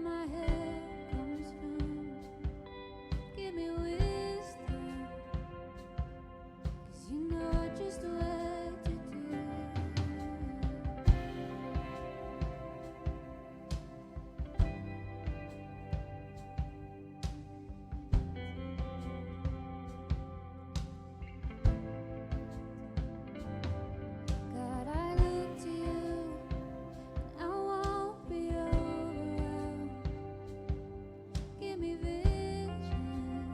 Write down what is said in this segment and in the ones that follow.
my help comes from. Give me wisdom, 'cause you know just what to do. God, I look to you, and I won't be overwhelmed. Give me vision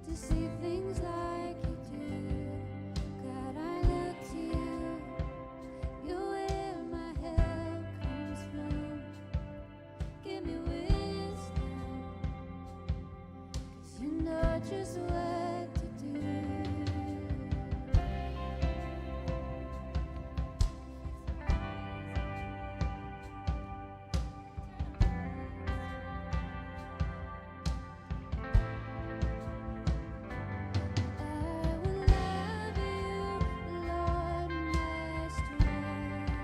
to see things like you do. God, I look to you. You're where my help comes from. Give me wisdom, 'cause you know just what to do. I will love you, Lord, my strength.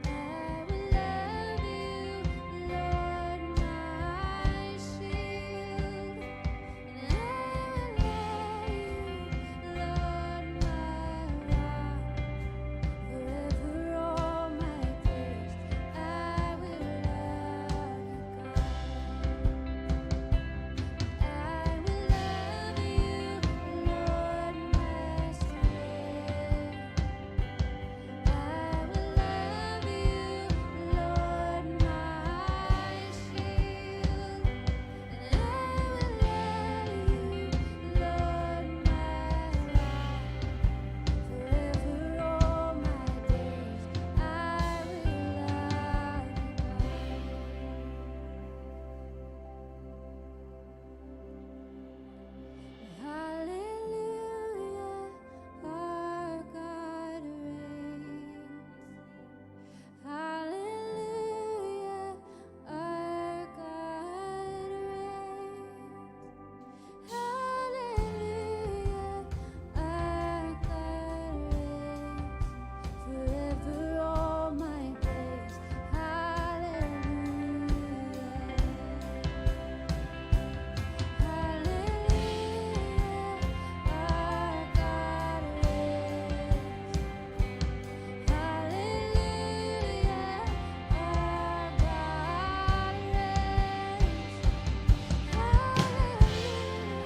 I will love you, Lord, my shield. And I will love you, Lord, my rock. Forever all my days, I will love you, God. I will love you, Lord, my strength. I will love you, Lord, my shield. And I will love you, Lord, my rock. Forever all my days, I will love you, Hallelujah, our God reigns. Hallelujah, our God reigns. Hallelujah,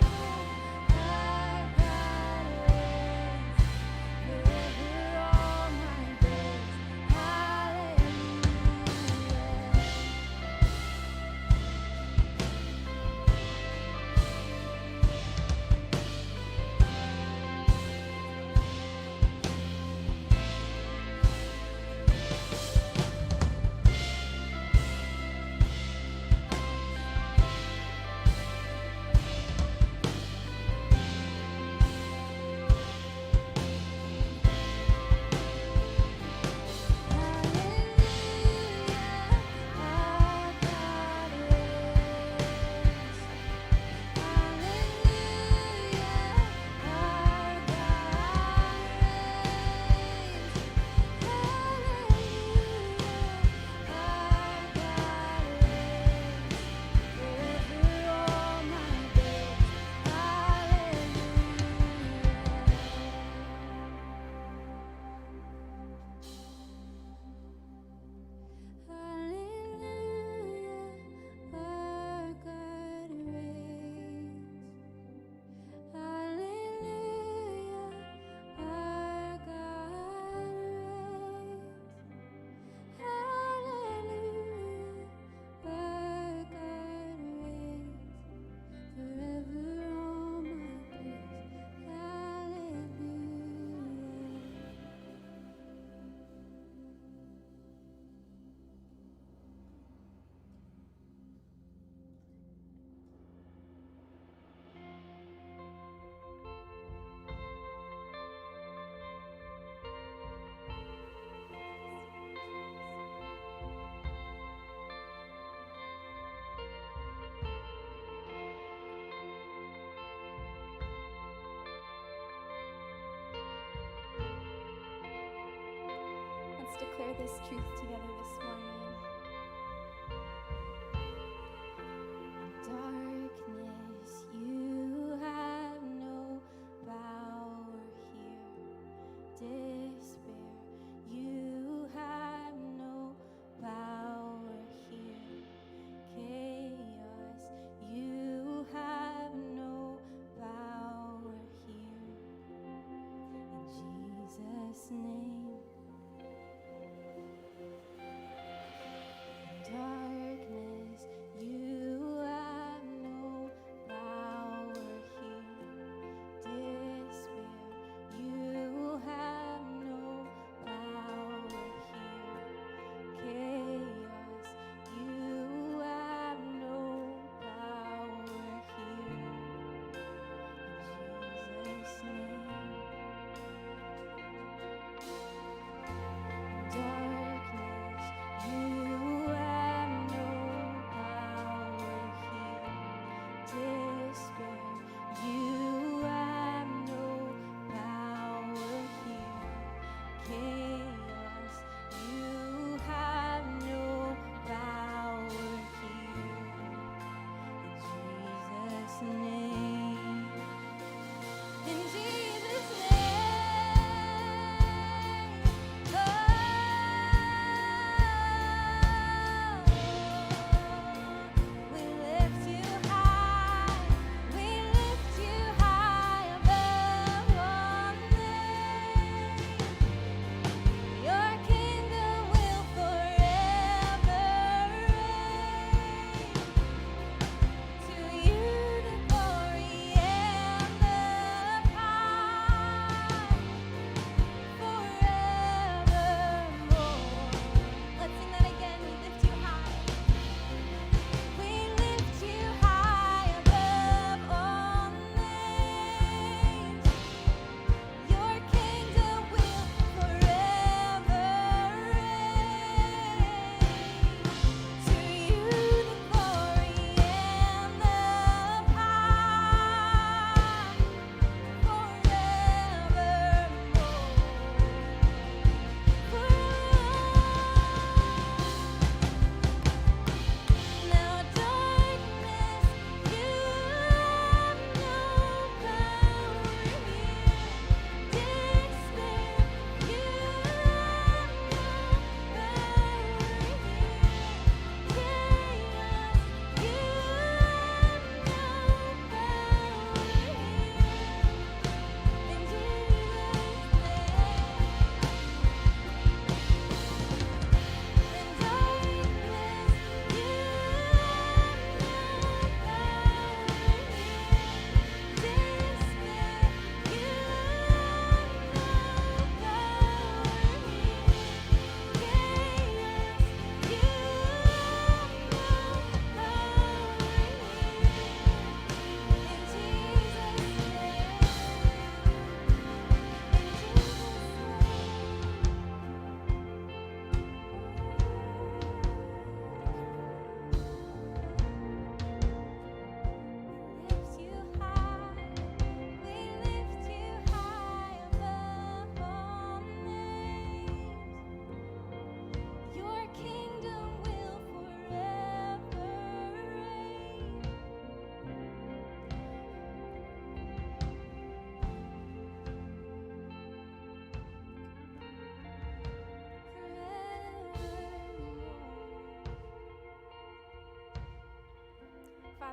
our God reigns. Forever all my days, hallelujah. Hallelujah, our God reigns. Hallelujah, our God reigns. Let's declare this truth together this morning.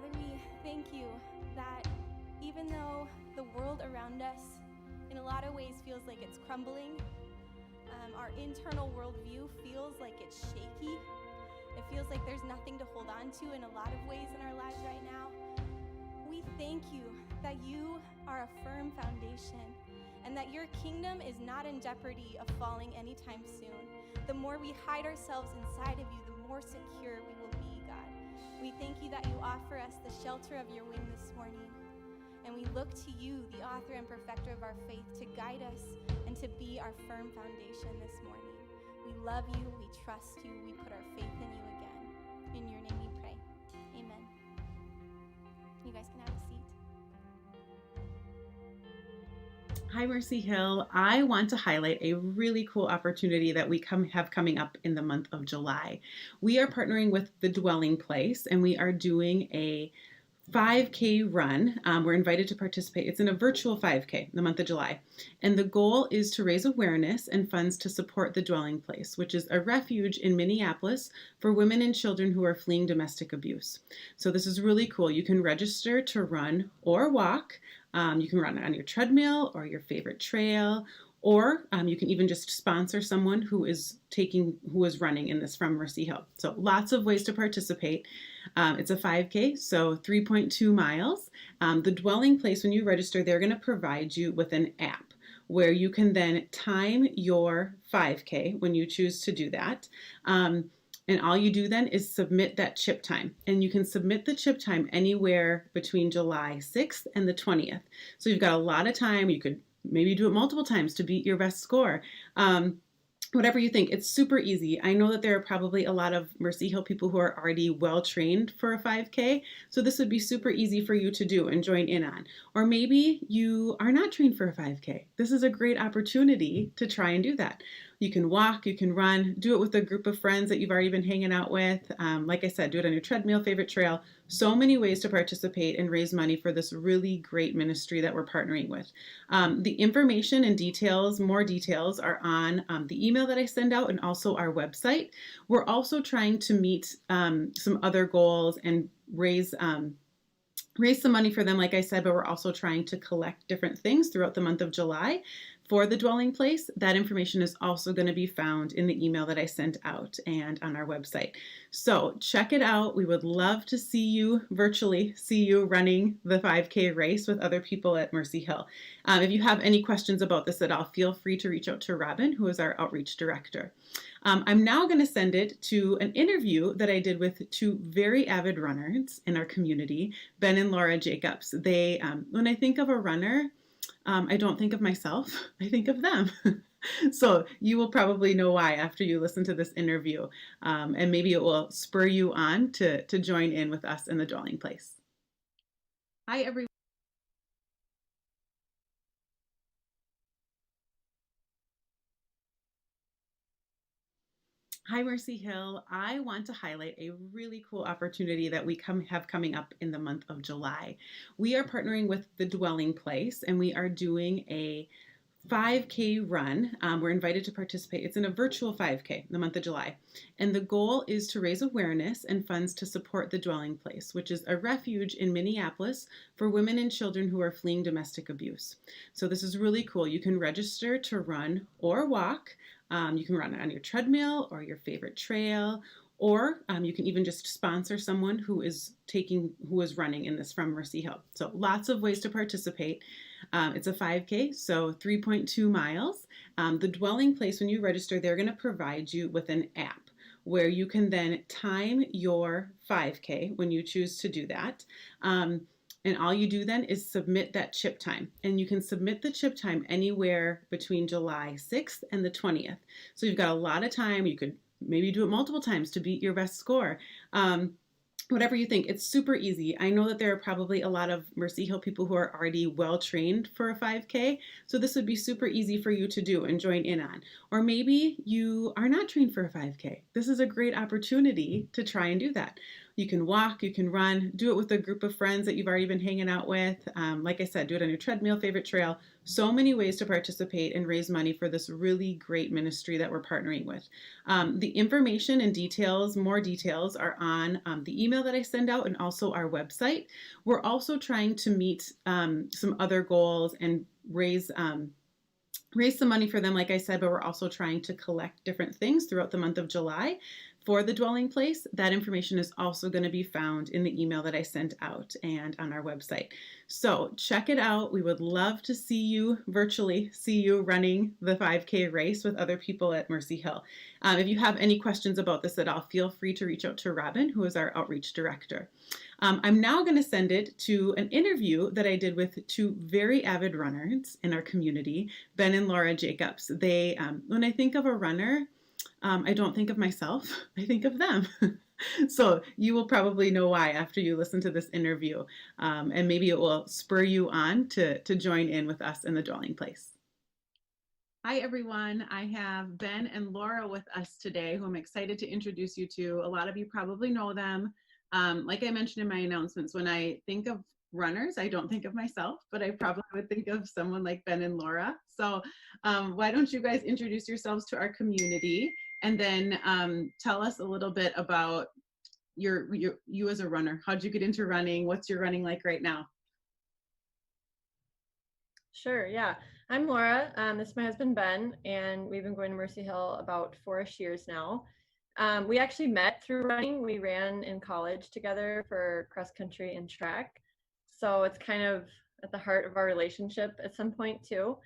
Father, we thank you that even though the world around us in a lot of ways feels like it's crumbling, our internal worldview feels like it's shaky. It feels like there's nothing to hold on to in a lot of ways in our lives right now. We thank you that you are a firm foundation and that your kingdom is not in jeopardy of falling anytime soon. The more we hide ourselves inside of you, the more secure we will be, God. We thank you that you offer us the shelter of your wing this morning. And we look to you, the author and perfecter of our faith, to guide us and to be our firm foundation this morning. We love you, we trust you, we put our faith in you again. In your name we pray. Amen. You guys can have a seat. Hi, Mercy Hill. I want to highlight a really cool opportunity that we have coming up in the month of July. We are partnering with The Dwelling Place, and we are doing a 5K run. We're invited to participate. It's in a virtual 5K in the month of July. And the goal is to raise awareness and funds to support The Dwelling Place, which is a refuge in Minneapolis for women and children who are fleeing domestic abuse. So this is really cool. You can register to run or walk. You can run on your treadmill or your favorite trail, or you can even just sponsor someone who is running in this from Mercy Hill. So lots of ways to participate. It's a 5K, so 3.2 miles. The Dwelling Place, when you register, they're going to provide you with an app where you can then time your 5K when you choose to do that. And all you do then is submit that chip time. And you can submit the chip time anywhere between July 6th and the 20th. So you've got a lot of time. You could maybe do it multiple times to beat your best score. Whatever you think, it's super easy. I know that there are probably a lot of Mercy Hill people who are already well trained for a 5K, so this would be super easy for you to do and join in on. Or maybe you are not trained for a 5K. This is a great opportunity to try and do that. You can walk, you can run, do it with a group of friends that you've already been hanging out with. Like I said, do it on your treadmill, favorite trail. So many ways to participate and raise money for this really great ministry that we're partnering with. The information and details, more details, are on the email that I send out and also our website. We're also trying to meet some other goals and raise some money for them, like I said, but we're also trying to collect different things throughout the month of July for The Dwelling Place. That information is also going to be found in the email that I sent out and on our website. So check it out. We would love to see you virtually, see you running the 5K race with other people at Mercy Hill. If you have any questions about this at all, feel free to reach out to Robin, who is our outreach director. I'm now going to send it to an interview that I did with two very avid runners in our community, Ben and Laura Jacobs. They, when I think of a runner, I don't think of myself, I think of them. So you will probably know why after you listen to this interview, and maybe it will spur you on to join in with us in The Dwelling Place. Hi, everyone. Hi, Mercy Hill. I want to highlight a really cool opportunity that we have coming up in the month of July. We are partnering with The Dwelling Place, and we are doing a 5K run. We're invited to participate. It's in a virtual 5K in the month of July. And the goal is to raise awareness and funds to support The Dwelling Place, which is a refuge in Minneapolis for women and children who are fleeing domestic abuse. So this is really cool. You can register to run or walk. You can run on your treadmill or your favorite trail, or you can even just sponsor someone who is running in this from Mercy Hill. So lots of ways to participate. It's a 5K, so 3.2 miles. The Dwelling Place, when you register, they're going to provide you with an app where you can then time your 5K when you choose to do that. And all you do then is submit that chip time. And you can submit the chip time anywhere between July 6th and the 20th. So you've got a lot of time. You could maybe do it multiple times to beat your best score. Whatever you think, it's super easy. I know that there are probably a lot of Mercy Hill people who are already well trained for a 5K, so this would be super easy for you to do and join in on. Or maybe you are not trained for a 5K. This is a great opportunity to try and do that. You can walk, you can run, do it with a group of friends that you've already been hanging out with. Like I said, do it on your treadmill, favorite trail. So many ways to participate and raise money for this really great ministry that we're partnering with. The information and details, more details, are on the email that I send out and also our website. We're also trying to meet some other goals and raise some money for them, like I said, but we're also trying to collect different things throughout the month of July for the dwelling place. That information is also going to be found in the email that I sent out and on our website. So check it out. We would love to see you virtually, see you running the 5K race with other people at Mercy Hill. If you have any questions about this at all, feel free to reach out to Robin, who is our outreach director. I'm now going to send it to an interview that I did with two very avid runners in our community, Ben and Laura Jacobs. They, when I think of a runner, I don't think of myself, I think of them. So you will probably know why after you listen to this interview, and maybe it will spur you on to join in with us in the dwelling place. Hi, everyone. I have Ben and Laura with us today, who I'm excited to introduce you to. A lot of you probably know them. Like I mentioned in my announcements, when I think of runners, I don't think of myself, but I probably would think of someone like Ben and Laura. So why don't you guys introduce yourselves to our community, and then tell us a little bit about you as a runner. How'd you get into running? What's your running like right now? Sure, yeah. I'm Laura. This is my husband, Ben, and we've been going to Mercy Hill about 4-ish years now. We actually met through running. We ran in college together for cross country and track. So it's kind of at the heart of our relationship at some point too.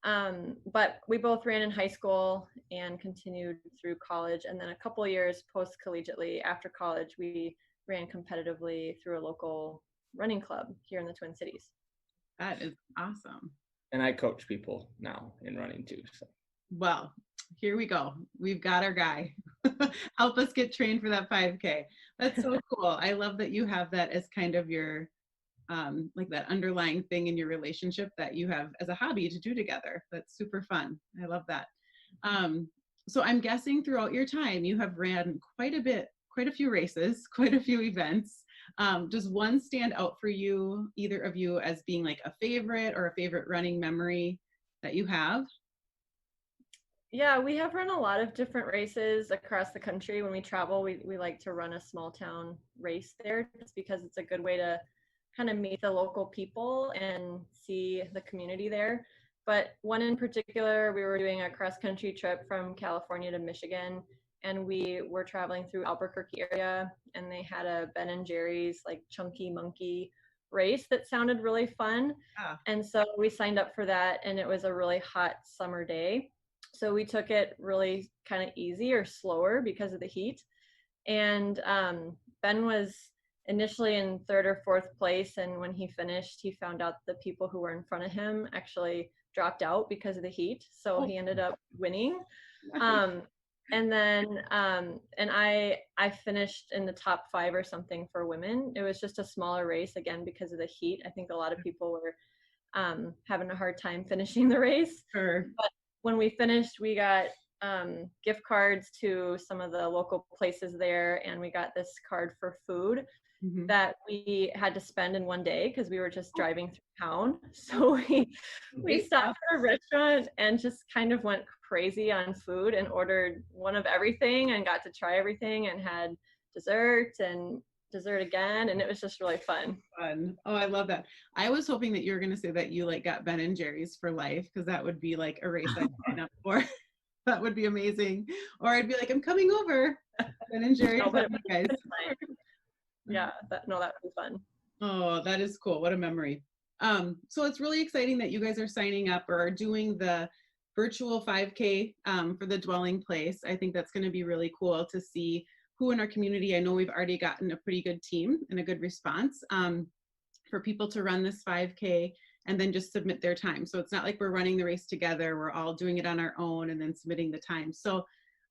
But we both ran in high school and continued through college. And then a couple of years post-collegiately after college, we ran competitively through a local running club here in the Twin Cities. That is awesome. And I coach people now in running too. So. Well, here we go. We've got our guy. Help us get trained for that 5K. That's so cool. I love that you have that as kind of your, like that underlying thing in your relationship that you have as a hobby to do together. That's super fun. I love that. So I'm guessing throughout your time, you have ran quite a few races, quite a few events. Does one stand out for you, either of you, as being like a favorite or a favorite running memory that you have? Yeah, we have run a lot of different races across the country. When we travel, we like to run a small town race there just because it's a good way to kind of meet the local people and see the community there. But one in particular, we were doing a cross country trip from California to Michigan, and we were traveling through Albuquerque area, and they had a Ben and Jerry's like Chunky Monkey race that sounded really fun. And so we signed up for that, and it was a really hot summer day. So we took it really kind of easy or slower because of the heat. And Ben was initially in 3rd or 4th place. And when he finished, he found out the people who were in front of him actually dropped out because of the heat. So he ended up winning. And then and I finished in the top 5 or something for women. It was just a smaller race, again, because of the heat. I think a lot of people were having a hard time finishing the race. Sure. But when we finished, we got gift cards to some of the local places there, and we got this card for food that we had to spend in one day because we were just driving through town. So we stopped at a restaurant and just kind of went crazy on food and ordered one of everything and got to try everything and had dessert and dessert again, and it was just really fun. Oh, I love that. I was hoping that you were going to say that you like got Ben and Jerry's for life, because that would be like a race I'd sign up for. That would be amazing. Or I'd be like, I'm coming over. Ben and Jerry's, No, you guys. Yeah, that was fun. Oh, that is cool. What a memory. So it's really exciting that you guys are signing up or are doing the virtual 5K for the dwelling place. I think that's going to be really cool to see who in our community. I know we've already gotten a pretty good team and a good response for people to run this 5K and then just submit their time. So it's not like we're running the race together. We're all doing it on our own and then submitting the time. So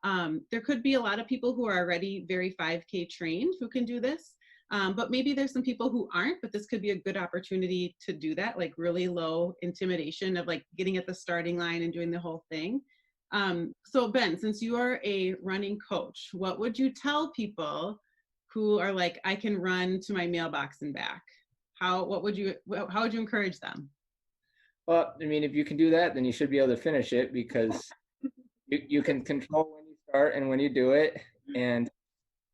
there could be a lot of people who are already very 5K trained who can do this. But maybe there's some people who aren't, but this could be a good opportunity to do that, like really low intimidation of like getting at the starting line and doing the whole thing. So Ben, since you are a running coach, what would you tell people who are like, I can run to my mailbox and back? How would you encourage them? Well, I mean, if you can do that, then you should be able to finish it because you can control when you start and when you do it. And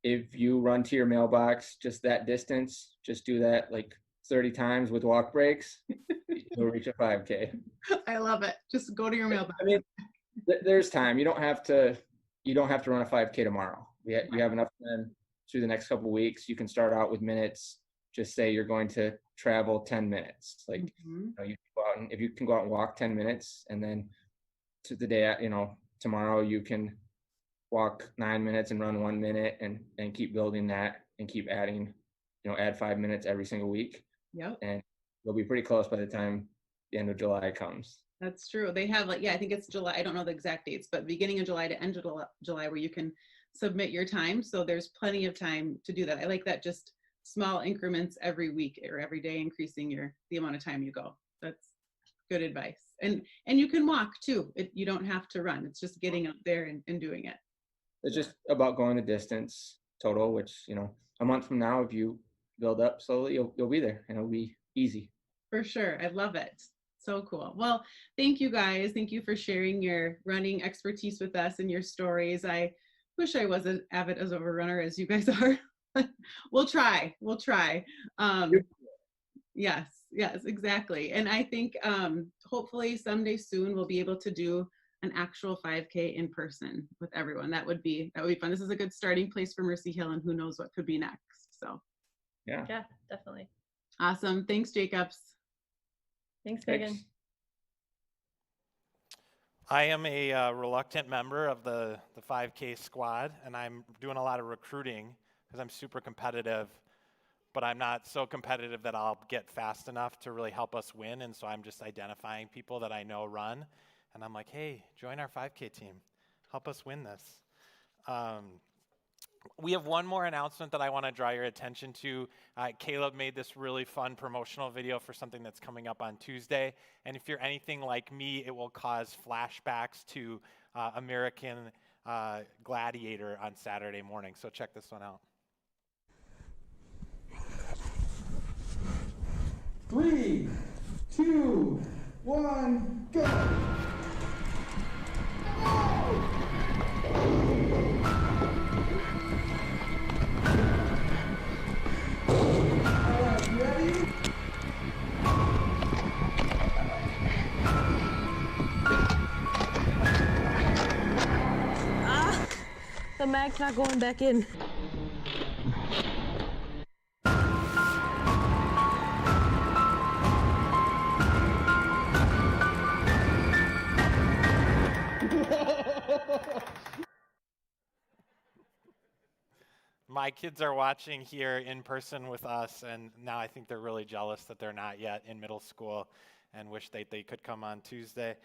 if you run to your mailbox just that distance, just do that like 30 times with walk breaks, you'll reach a 5K. I love it. Just go to your mailbox. I mean, there's time. You don't have to run a 5K tomorrow. You have enough time through the next couple of weeks. You can start out with minutes. Just say you're going to travel 10 minutes. Like, you can go out and if you can go out and walk 10 minutes, and then to the day, tomorrow you can walk 9 minutes and run 1 minute, and keep building that and keep adding, add 5 minutes every single week. Yep. And you'll be pretty close by the time the end of July comes. That's true. They have I think it's July. I don't know the exact dates, but beginning of July to end of July where you can submit your time. So there's plenty of time to do that. I like that, just small increments every week or every day, increasing the amount of time you go. That's good advice. And you can walk too. You don't have to run. It's just getting up there and doing it. It's just about going the distance total, which, a month from now, if you build up slowly, you'll be there and it'll be easy. For sure. I love it. So cool. Well, thank you guys. Thank you for sharing your running expertise with us and your stories. I wish I was as avid as a runner as you guys are. We'll try. Yes, exactly. And I think hopefully someday soon we'll be able to do an actual 5K in person with everyone. That would be fun. This is a good starting place for Mercy Hill, and who knows what could be next. So yeah, definitely. Awesome. Thanks, Jacobs. Thanks, Megan. Thanks. I am a reluctant member of the 5K squad, and I'm doing a lot of recruiting because I'm super competitive, but I'm not so competitive that I'll get fast enough to really help us win. And so I'm just identifying people that I know run, and I'm like, hey, join our 5K team. Help us win this. We have one more announcement that I want to draw your attention to. Caleb made this really fun promotional video for something that's coming up on Tuesday. And if you're anything like me, it will cause flashbacks to American Gladiator on Saturday morning. So check this one out. 3, 2, 1, go! The mag's not going back in. My kids are watching here in person with us, and now I think they're really jealous that they're not yet in middle school and wish they could come on Tuesday.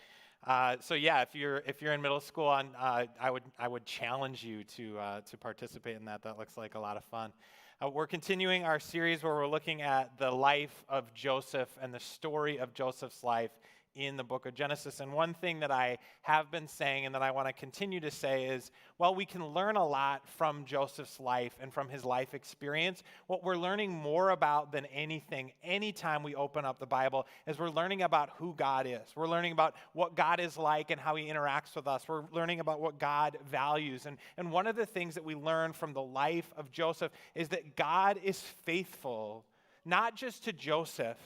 So yeah, if you're in middle school, I would challenge you to participate in that. That looks like a lot of fun. We're continuing our series where we're looking at the life of Joseph and the story of Joseph's life in the book of Genesis. And one thing that I have been saying and that I want to continue to say is, while we can learn a lot from Joseph's life and from his life experience, what we're learning more about than anything, anytime we open up the Bible, is we're learning about who God is. We're learning about what God is like and how he interacts with us. We're learning about what God values. And one of the things that we learn from the life of Joseph is that God is faithful, not just to Joseph,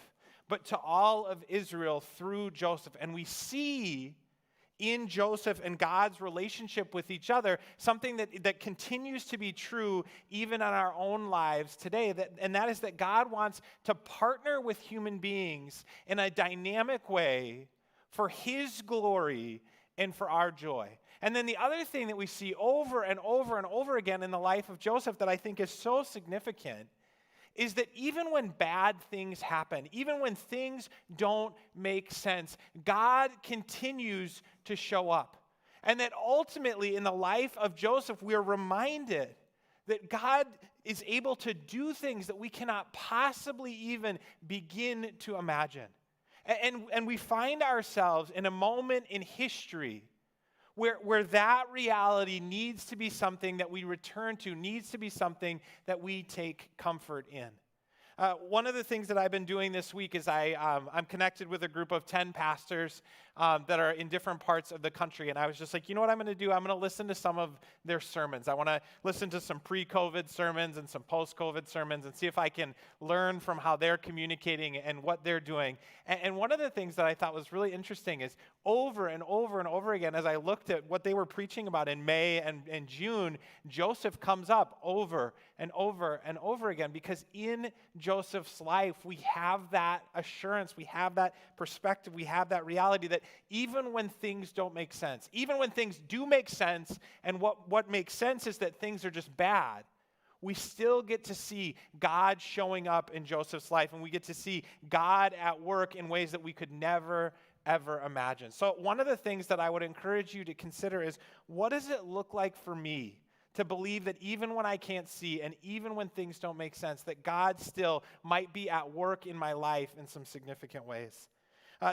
but to all of Israel through Joseph. And we see in Joseph and God's relationship with each other something that continues to be true even in our own lives today. And that is that God wants to partner with human beings in a dynamic way for his glory and for our joy. And then the other thing that we see over and over and over again in the life of Joseph that I think is so significant is that even when bad things happen, even when things don't make sense, God continues to show up. And that ultimately in the life of Joseph, we are reminded that God is able to do things that we cannot possibly even begin to imagine. And we find ourselves in a moment in history where that reality needs to be something that we return to, needs to be something that we take comfort in. One of the things that I've been doing this week is I'm connected with a group of 10 pastors that are in different parts of the country. And I was just like, you know what I'm going to do? I'm going to listen to some of their sermons. I want to listen to some pre-COVID sermons and some post-COVID sermons and see if I can learn from how they're communicating and what they're doing. And one of the things that I thought was really interesting is over and over and over again, as I looked at what they were preaching about in May and June, Joseph comes up over and over and over again, because in Joseph's life, we have that assurance, we have that perspective, we have that reality that even when things don't make sense, even when things do make sense, and what makes sense is that things are just bad, we still get to see God showing up in Joseph's life, and we get to see God at work in ways that we could never, ever imagine. So one of the things that I would encourage you to consider is, what does it look like for me to believe that even when I can't see and even when things don't make sense, that God still might be at work in my life in some significant ways?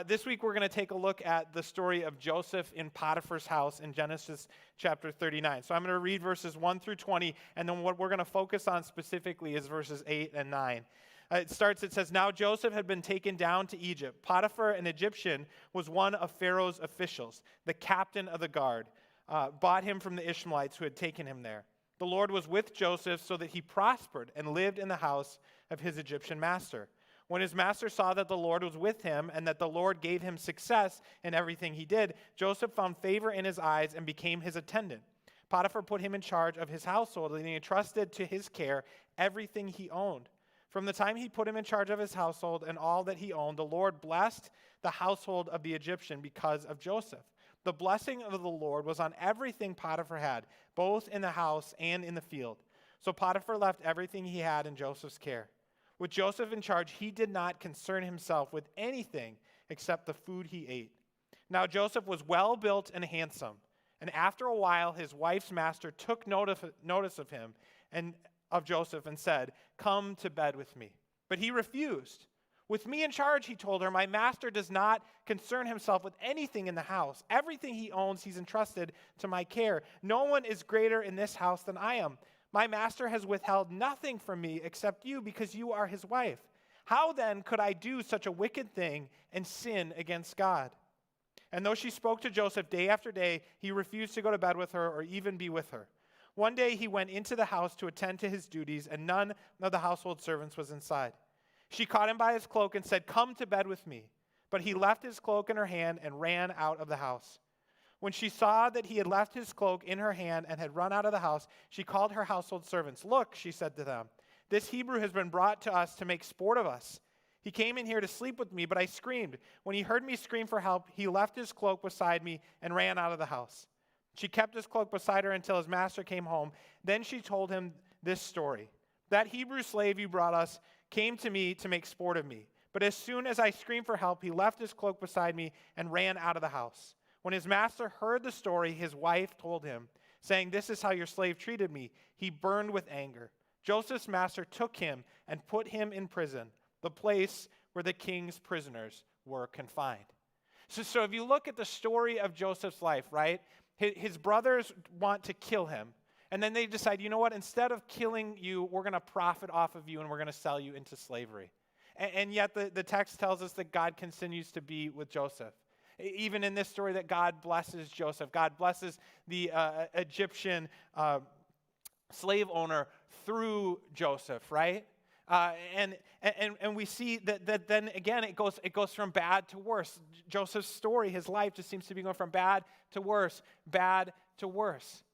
This week we're going to take a look at the story of Joseph in Potiphar's house in Genesis chapter 39. So I'm going to read verses 1 through 20, and then what we're going to focus on specifically is verses 8 and 9. It says, "Now Joseph had been taken down to Egypt. Potiphar, an Egyptian, was one of Pharaoh's officials, the captain of the guard. Bought him from the Ishmaelites who had taken him there. The Lord was with Joseph so that he prospered and lived in the house of his Egyptian master. When his master saw that the Lord was with him and that the Lord gave him success in everything he did, Joseph found favor in his eyes and became his attendant. Potiphar put him in charge of his household, and he entrusted to his care everything he owned. From the time he put him in charge of his household and all that he owned, the Lord blessed the household of the Egyptian because of Joseph. The blessing of the Lord was on everything Potiphar had, both in the house and in the field. So Potiphar left everything he had in Joseph's care. With Joseph in charge, he did not concern himself with anything except the food he ate. Now Joseph was well built and handsome, and after a while his wife's master took notice of him and of Joseph and said, 'Come to bed with me.' But he refused. 'With me in charge,' he told her, 'my master does not concern himself with anything in the house. Everything he owns he's entrusted to my care. No one is greater in this house than I am. My master has withheld nothing from me except you, because you are his wife. How then could I do such a wicked thing and sin against God?' And though she spoke to Joseph day after day, he refused to go to bed with her or even be with her. One day he went into the house to attend to his duties, and none of the household servants was inside. She caught him by his cloak and said, 'Come to bed with me.' But he left his cloak in her hand and ran out of the house. When she saw that he had left his cloak in her hand and had run out of the house, she called her household servants. 'Look,' she said to them, 'this Hebrew has been brought to us to make sport of us. He came in here to sleep with me, but I screamed. When he heard me scream for help, he left his cloak beside me and ran out of the house.' She kept his cloak beside her until his master came home. Then she told him this story. 'That Hebrew slave you brought us came to me to make sport of me. But as soon as I screamed for help, he left his cloak beside me and ran out of the house.' When his master heard the story, his wife told him, saying, 'This is how your slave treated me.' He burned with anger. Joseph's master took him and put him in prison, the place where the king's prisoners were confined." So if you look at the story of Joseph's life, right, his brothers want to kill him. And then they decide, you know what, instead of killing you, we're going to profit off of you and we're going to sell you into slavery. And yet the text tells us that God continues to be with Joseph. Even in this story, that God blesses Joseph. God blesses the Egyptian slave owner through Joseph, right? And we see that then again it goes from bad to worse. Joseph's story, his life, just seems to be going from bad to worse, bad to worse.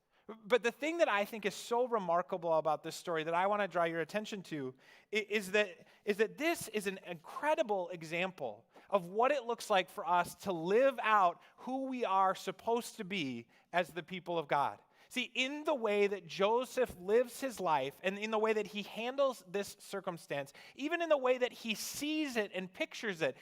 But the thing that I think is so remarkable about this story that I want to draw your attention to is that this is an incredible example of what it looks like for us to live out who we are supposed to be as the people of God. See, in the way that Joseph lives his life and in the way that he handles this circumstance, even in the way that he sees it and pictures it,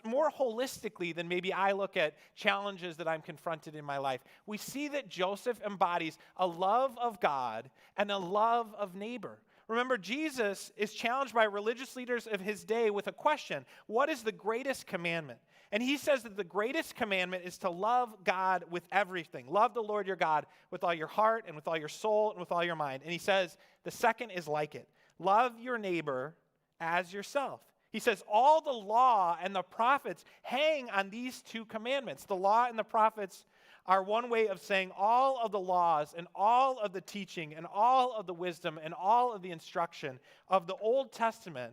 more holistically than maybe I look at challenges that I'm confronted in my life, we see that Joseph embodies a love of God and a love of neighbor. Remember, Jesus is challenged by religious leaders of his day with a question: what is the greatest commandment? And he says that the greatest commandment is to love God with everything. Love the Lord your God with all your heart and with all your soul and with all your mind. And he says the second is like it. Love your neighbor as yourself. He says all the law and the prophets hang on these two commandments. The law and the prophets are one way of saying all of the laws and all of the teaching and all of the wisdom and all of the instruction of the Old Testament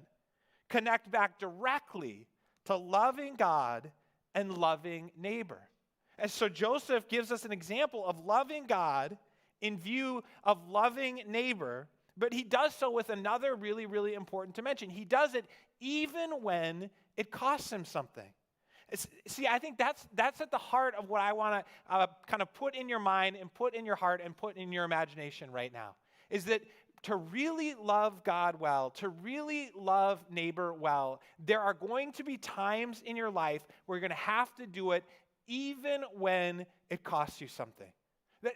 connect back directly to loving God and loving neighbor. And so Joseph gives us an example of loving God in view of loving neighbor, but he does so with another really, really important dimension. He does it even when it costs him something. See, I think that's at the heart of what I want to kind of put in your mind and put in your heart and put in your imagination right now, is that to really love God well, to really love neighbor well, there are going to be times in your life where you're going to have to do it even when it costs you something.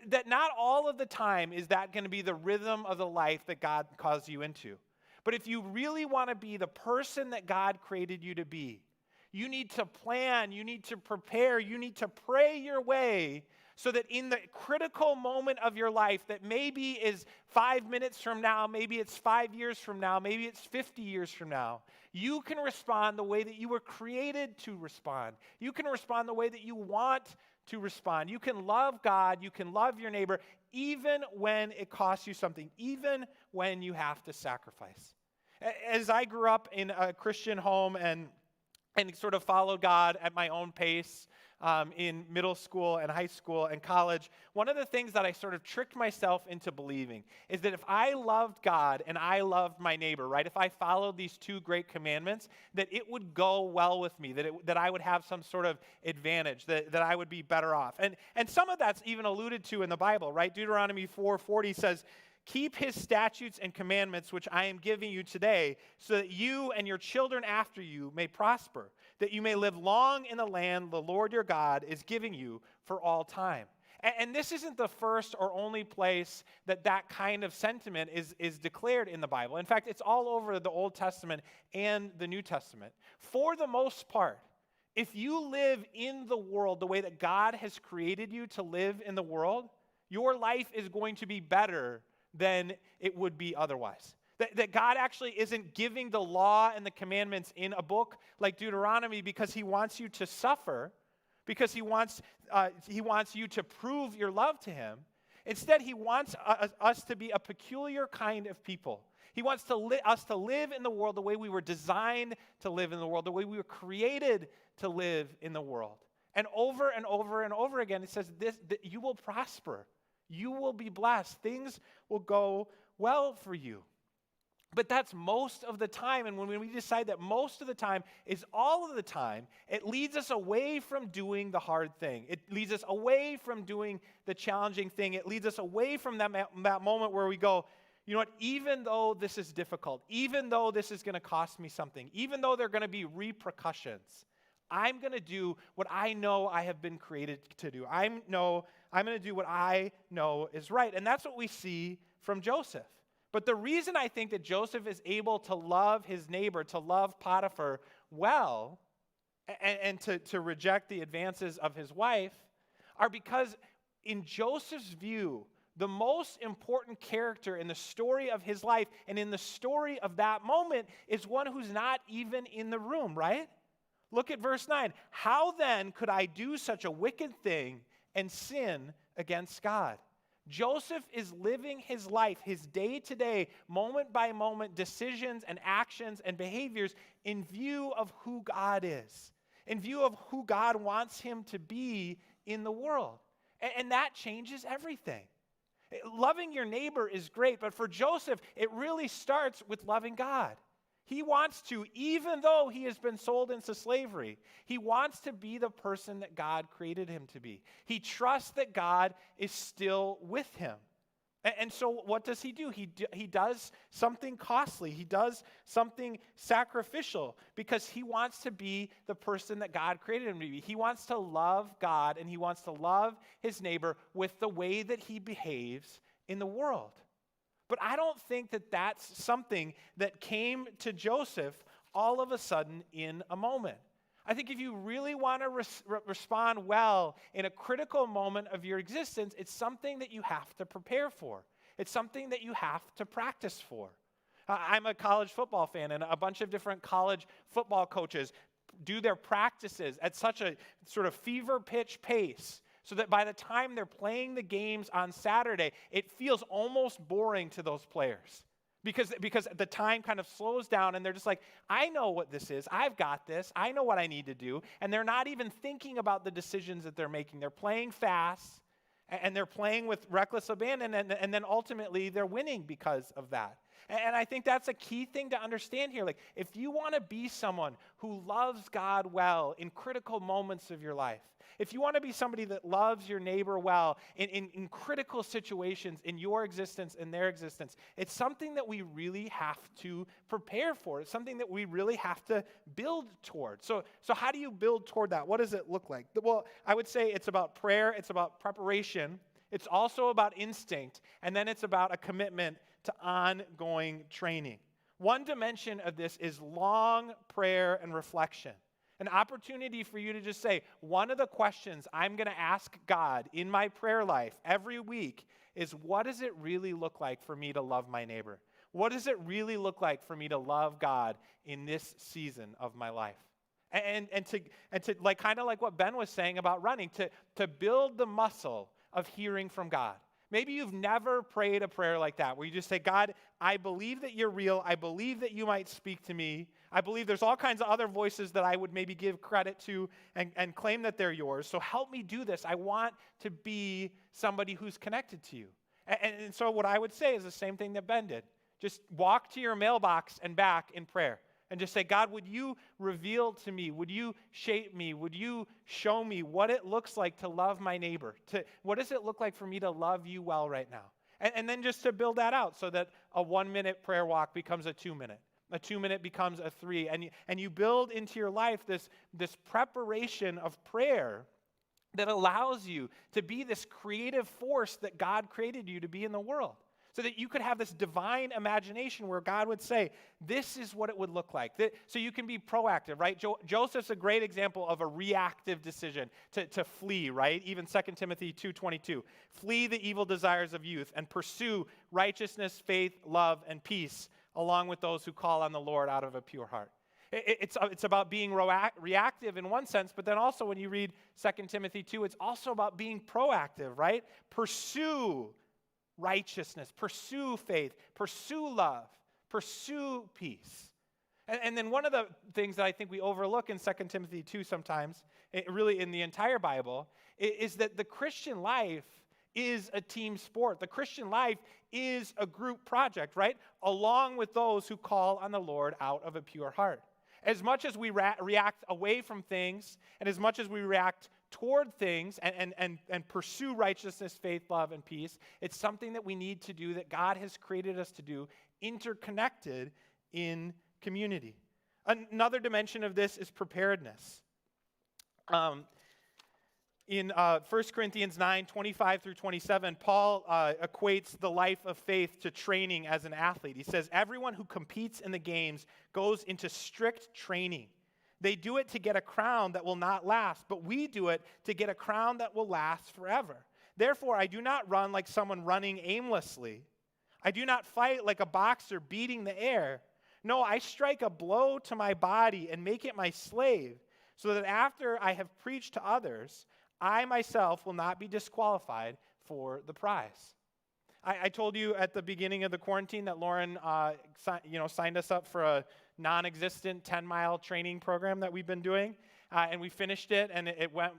That not all of the time is that going to be the rhythm of the life that God calls you into. But if you really want to be the person that God created you to be, you need to plan, you need to prepare, you need to pray your way so that in the critical moment of your life that maybe is 5 minutes from now, maybe it's 5 years from now, maybe it's 50 years from now, you can respond the way that you were created to respond. You can respond the way that you want to respond. You can love God, you can love your neighbor, even when it costs you something, even when you have to sacrifice. As I grew up in a Christian home and sort of followed God at my own pace in middle school and high school and college, one of the things that I sort of tricked myself into believing is that if I loved God and I loved my neighbor, right, if I followed these two great commandments, that it would go well with me, that I would have some sort of advantage, that I would be better off. And some of that's even alluded to in the Bible, right? Deuteronomy 4:40 says, keep his statutes and commandments, which I am giving you today, so that you and your children after you may prosper, that you may live long in the land the Lord your God is giving you for all time. And this isn't the first or only place that kind of sentiment is declared in the Bible. In fact, it's all over the Old Testament and the New Testament. For the most part, if you live in the world the way that God has created you to live in the world, your life is going to be better than it would be otherwise. That God actually isn't giving the law and the commandments in a book like Deuteronomy because he wants you to suffer, because he wants you to prove your love to him. Instead, he wants us to be a peculiar kind of people. He wants us to live in the world the way we were designed to live in the world, the way we were created to live in the world. And over and over and over again, it says that you will prosper. You will be blessed. Things will go well for you. But that's most of the time. And when we decide that most of the time is all of the time, it leads us away from doing the hard thing. It leads us away from doing the challenging thing. It leads us away from that moment where we go, you know what, even though this is difficult, even though this is going to cost me something, even though there are going to be repercussions, I'm going to do what I know I have been created to do. I'm going to do what I know is right. And that's what we see from Joseph. But the reason I think that Joseph is able to love his neighbor, to love Potiphar well, and to reject the advances of his wife, are because in Joseph's view, the most important character in the story of his life and in the story of that moment is one who's not even in the room, right? Look at verse 9. How then could I do such a wicked thing and sin against God? Joseph is living his life, his day-to-day, moment-by-moment decisions and actions and behaviors in view of who God is, in view of who God wants him to be in the world. And that changes everything. Loving your neighbor is great, but for Joseph, it really starts with loving God. He wants to, even though he has been sold into slavery, he wants to be the person that God created him to be. He trusts that God is still with him. And so what does he do? He does something costly. He does something sacrificial because he wants to be the person that God created him to be. He wants to love God and he wants to love his neighbor with the way that he behaves in the world. But I don't think that that's something that came to Joseph all of a sudden in a moment. I think if you really want to respond well in a critical moment of your existence, it's something that you have to prepare for. It's something that you have to practice for. I'm a college football fan, and a bunch of different college football coaches do their practices at such a sort of fever pitch pace so that by the time they're playing the games on Saturday, it feels almost boring to those players. Because the time kind of slows down and they're just like, I know what this is. I've got this. I know what I need to do. And they're not even thinking about the decisions that they're making. They're playing fast and they're playing with reckless abandon, and then ultimately they're winning because of that. And I think that's a key thing to understand here. Like, if you want to be someone who loves God well in critical moments of your life, if you want to be somebody that loves your neighbor well in critical situations in your existence and their existence, it's something that we really have to prepare for. It's something that we really have to build toward. So how do you build toward that? What does it look like? Well, I would say it's about prayer. It's about preparation. It's also about instinct. And then it's about a commitment to ongoing training. One dimension of this is long prayer and reflection. An opportunity for you to just say, one of the questions I'm going to ask God in my prayer life every week is, what does it really look like for me to love my neighbor? What does it really look like for me to love God in this season of my life? And to like kind of like what Ben was saying about running, to build the muscle of hearing from God. Maybe you've never prayed a prayer like that, where you just say, God, I believe that you're real. I believe that you might speak to me. I believe there's all kinds of other voices that I would maybe give credit to and claim that they're yours. So help me do this. I want to be somebody who's connected to you. And so what I would say is the same thing that Ben did. Just walk to your mailbox and back in prayer. And just say, God, would you reveal to me, would you shape me, would you show me what it looks like to love my neighbor? What does it look like for me to love you well right now? And then just to build that out so that a 1-minute prayer walk becomes a 2-minute. A 2-minute becomes a 3. And you build into your life this preparation of prayer that allows you to be this creative force that God created you to be in the world. So that you could have this divine imagination where God would say, this is what it would look like. So you can be proactive, right? Joseph's a great example of a reactive decision to flee, right? Even 2 Timothy 2:22. Flee the evil desires of youth and pursue righteousness, faith, love, and peace, along with those who call on the Lord out of a pure heart. It's about being reactive in one sense, but then also when you read 2 Timothy 2, it's also about being proactive, right? Pursue righteousness, pursue faith, pursue love, pursue peace. And then one of the things that I think we overlook in 2 Timothy 2 sometimes, really in the entire Bible, is that the Christian life is a team sport. The Christian life is a group project, right? Along with those who call on the Lord out of a pure heart. As much as we react away from things, and as much as we react toward things and pursue righteousness, faith, love, and peace, it's something that we need to do, that God has created us to do, interconnected in community. Another dimension of this is preparedness. In 1 Corinthians 9:25 through 27, Paul equates the life of faith to training as an athlete. He says, everyone who competes in the games goes into strict training. They do it to get a crown that will not last, but we do it to get a crown that will last forever. Therefore, I do not run like someone running aimlessly. I do not fight like a boxer beating the air. No, I strike a blow to my body and make it my slave, so that after I have preached to others, I myself will not be disqualified for the prize. I told you at the beginning of the quarantine that Lauren signed us up for a non-existent 10-mile training program that we've been doing, and we finished it, and it went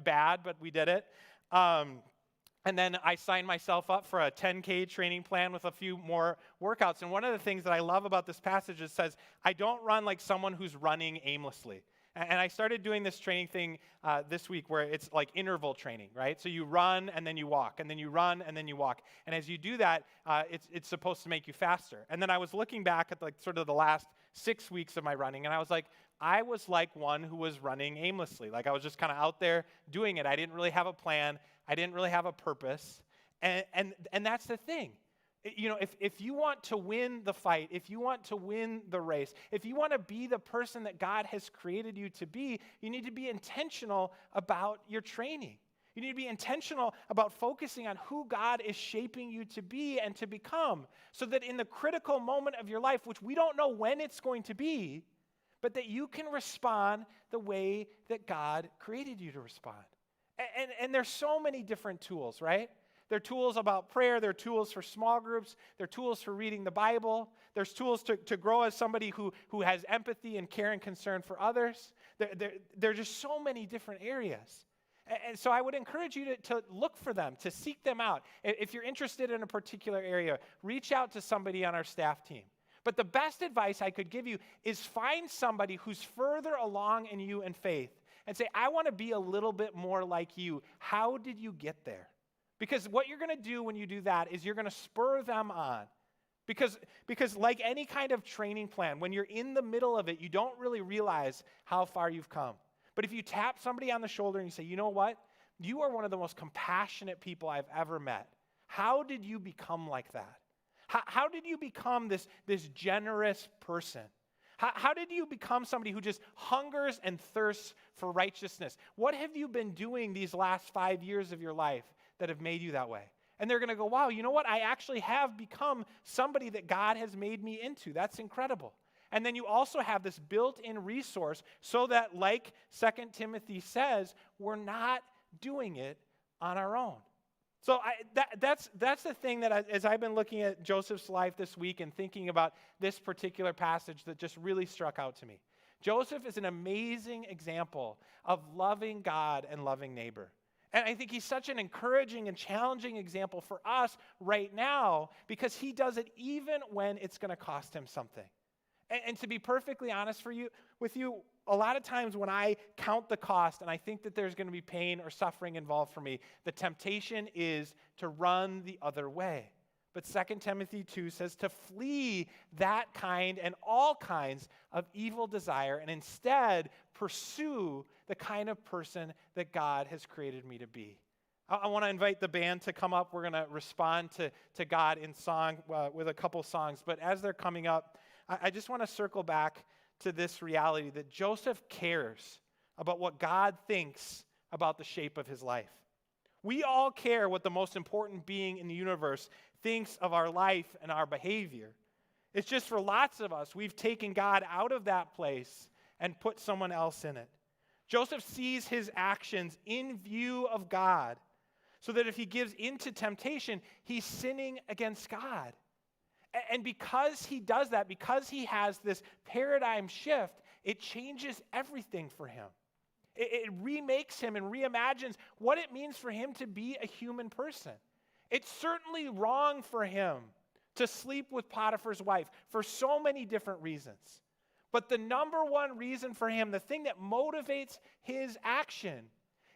bad, but we did it. And then I signed myself up for a 10K training plan with a few more workouts. And one of the things that I love about this passage is it says, I don't run like someone who's running aimlessly. And I started doing this training thing this week where it's like interval training, right? So you run and then you walk, and then you run and then you walk. And as you do that, it's supposed to make you faster. And then I was looking back at like sort of the last 6 weeks of my running, and I was like one who was running aimlessly. Like I was just kind of out there doing it. I didn't really have a plan. I didn't really have a purpose. And that's the thing. If you want to win the fight, if you want to win the race, if you want to be the person that God has created you to be, you need to be intentional about your training. You need to be intentional about focusing on who God is shaping you to be and to become, so that in the critical moment of your life, which we don't know when it's going to be, but that you can respond the way that God created you to respond. And there's so many different tools, right? There are tools about prayer. There are tools for small groups. There are tools for reading the Bible. There's tools to grow as somebody who has empathy and care and concern for others. There are just so many different areas. And so I would encourage you to look for them, to seek them out. If you're interested in a particular area, reach out to somebody on our staff team. But the best advice I could give you is find somebody who's further along in you in faith and say, I want to be a little bit more like you. How did you get there? Because what you're going to do when you do that is you're going to spur them on. Because like any kind of training plan, when you're in the middle of it, you don't really realize how far you've come. But if you tap somebody on the shoulder and you say, you know what? You are one of the most compassionate people I've ever met. How did you become like that? How did you become this generous person? How did you become somebody who just hungers and thirsts for righteousness? What have you been doing these last 5 years of your life that have made you that way? And they're going to go, wow, you know what? I actually have become somebody that God has made me into. That's incredible. And then you also have this built-in resource so that, like 2 Timothy says, we're not doing it on our own. So that's the thing that as I've been looking at Joseph's life this week and thinking about this particular passage that just really struck out to me. Joseph is an amazing example of loving God and loving neighbor. And I think he's such an encouraging and challenging example for us right now because he does it even when it's going to cost him something. And to be perfectly honest with you, a lot of times when I count the cost and I think that there's going to be pain or suffering involved for me, the temptation is to run the other way. But 2 Timothy 2 says to flee that kind and all kinds of evil desire and instead pursue the kind of person that God has created me to be. I want to invite the band to come up. We're going to respond to God in song with a couple songs. But as they're coming up, I just want to circle back to this reality that Joseph cares about what God thinks about the shape of his life. We all care what the most important being in the universe thinks of our life and our behavior. It's just for lots of us, we've taken God out of that place and put someone else in it. Joseph sees his actions in view of God, so that if he gives into temptation, he's sinning against God. And because he does that, because he has this paradigm shift, it changes everything for him. It remakes him and reimagines what it means for him to be a human person. It's certainly wrong for him to sleep with Potiphar's wife for so many different reasons. But the number one reason for him, the thing that motivates his action,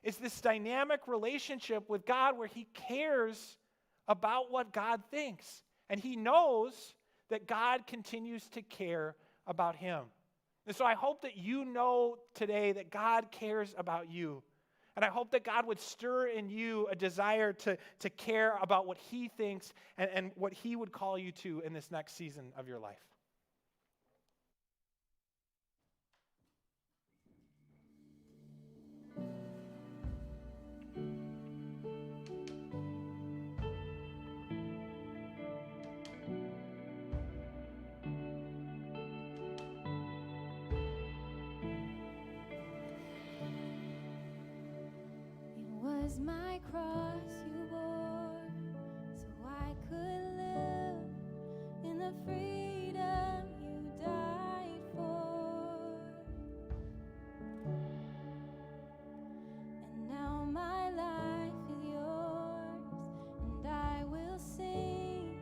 is this dynamic relationship with God where he cares about what God thinks. And he knows that God continues to care about him. And so I hope that you know today that God cares about you. And I hope that God would stir in you a desire to care about what he thinks and what he would call you to in this next season of your life. Was my cross you bore, so I could live in the freedom you died for. And now my life is yours, and I will sing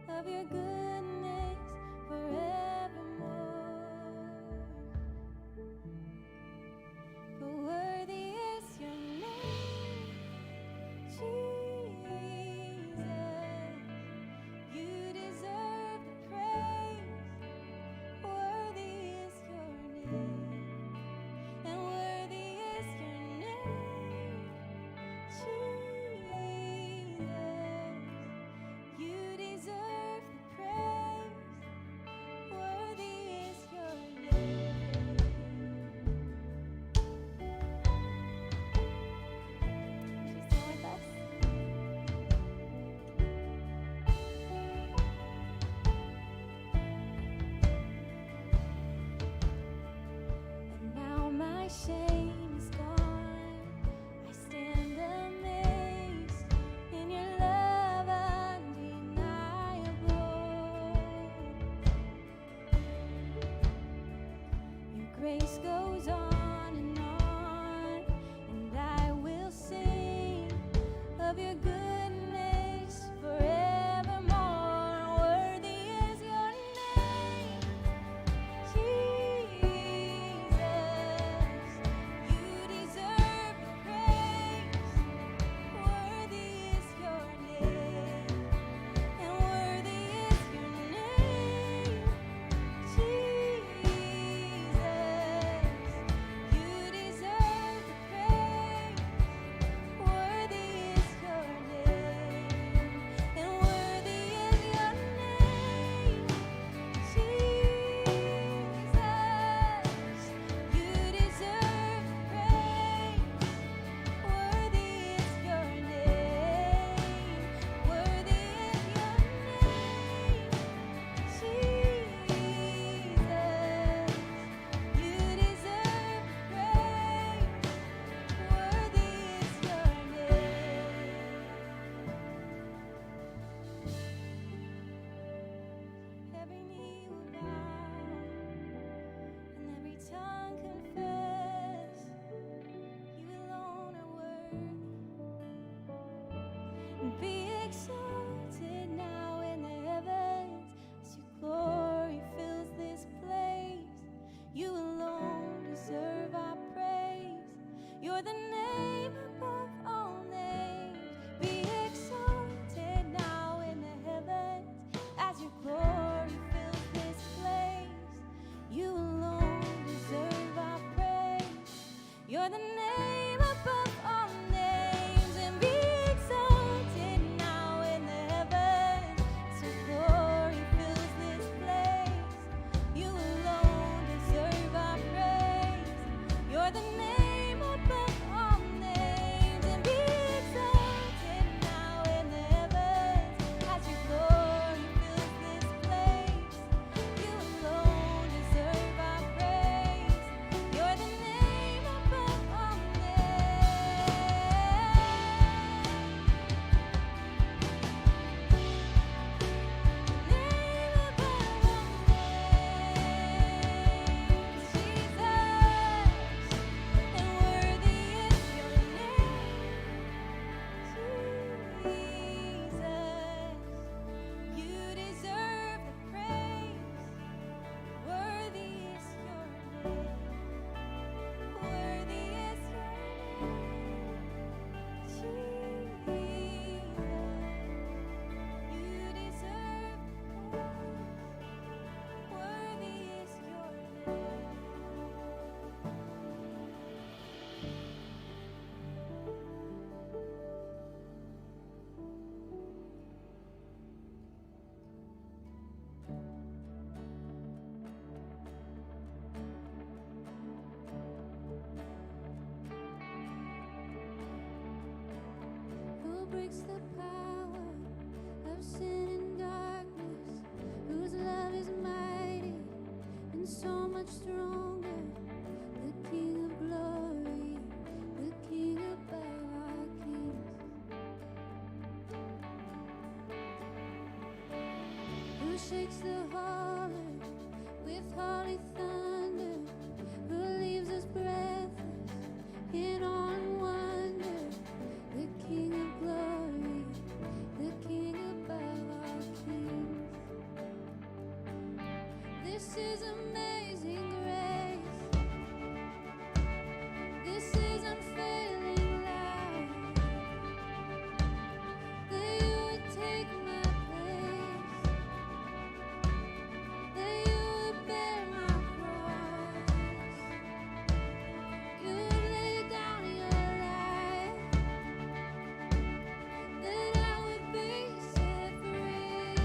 of your goodness forevermore. For worthy is your name, Jesus. You deserve the praise. my shame is gone. I stand amazed in your love undeniable. Your grace goes on, and I will sing of your goodness forevermore. Worthy is your name, Jesus. You deserve the praise. Worthy is your name, and worthy is your name, Jesus. You deserve the praise. Worthy is your name, and worthy is your name, Jesus. You deserve the praise. Worthy is your name, worthy is your name, Jesus. You deserve the praise. Worthy is your name. Every knee will bow and every tongue confess you alone are worthy. Be exalted now in the heavens as your glory fills this place. You alone deserve our praise. You're the name above all names. Be exalted now in the heavens as your glory fills this place. You alone deserve our praise. You're the name above all names, and be exalted now in the heavens as your glory fills this place. You alone deserve our praise. You're the name above all names, and be exalted now in the heavens as your glory fills this place. You alone deserve our praise. You're the name above all who breaks the power of sin and darkness, whose love is mighty and so much stronger. The King of glory, the King above our kings, who shakes the whole earth with holy thunder, who leaves us breathless in awe and wonder. The King of glory, the King above our kings. This is amazing grace. This is unfailing love. That you would take my place. That you would bear my cross. You would lay down your life. That I would be set free.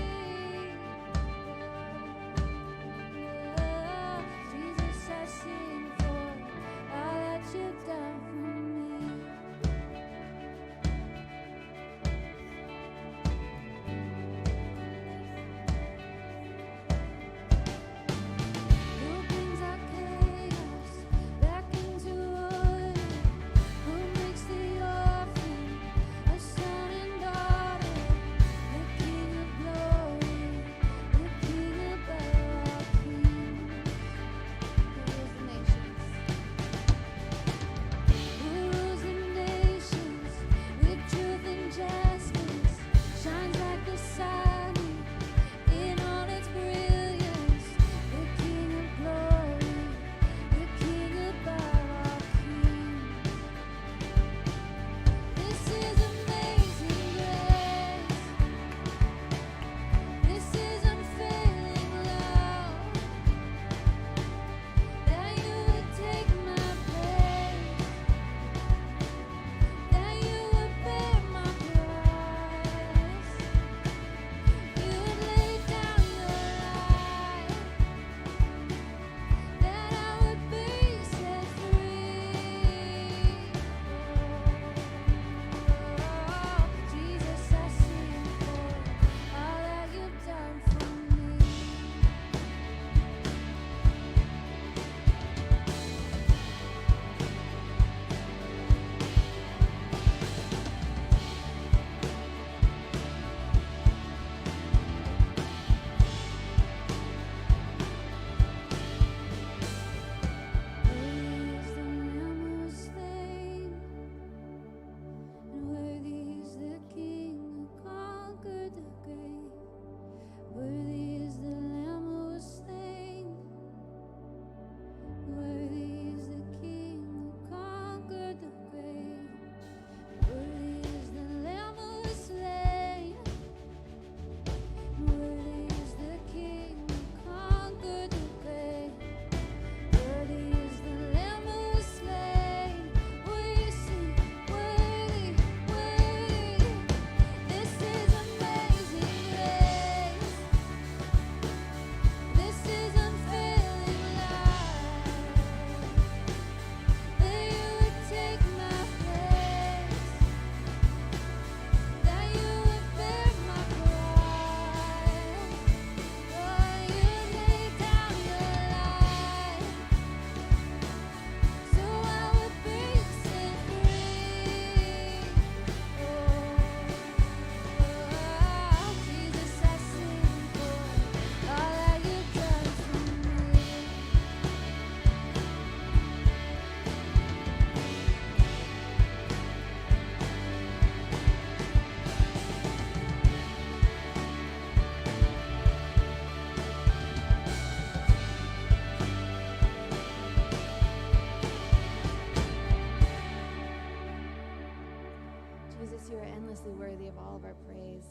Jesus, you are endlessly worthy of all of our praise.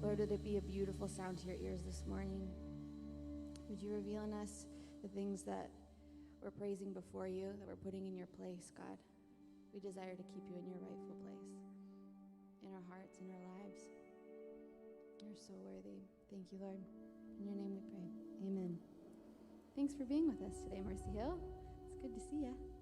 Lord, would it be a beautiful sound to your ears this morning? Would you reveal in us the things that we're praising before you, that we're putting in your place, God? We desire to keep you in your rightful place, in our hearts, in our lives. You're so worthy. Thank you, Lord. In your name we pray. Amen. Thanks for being with us today, Mercy Hill. It's good to see you.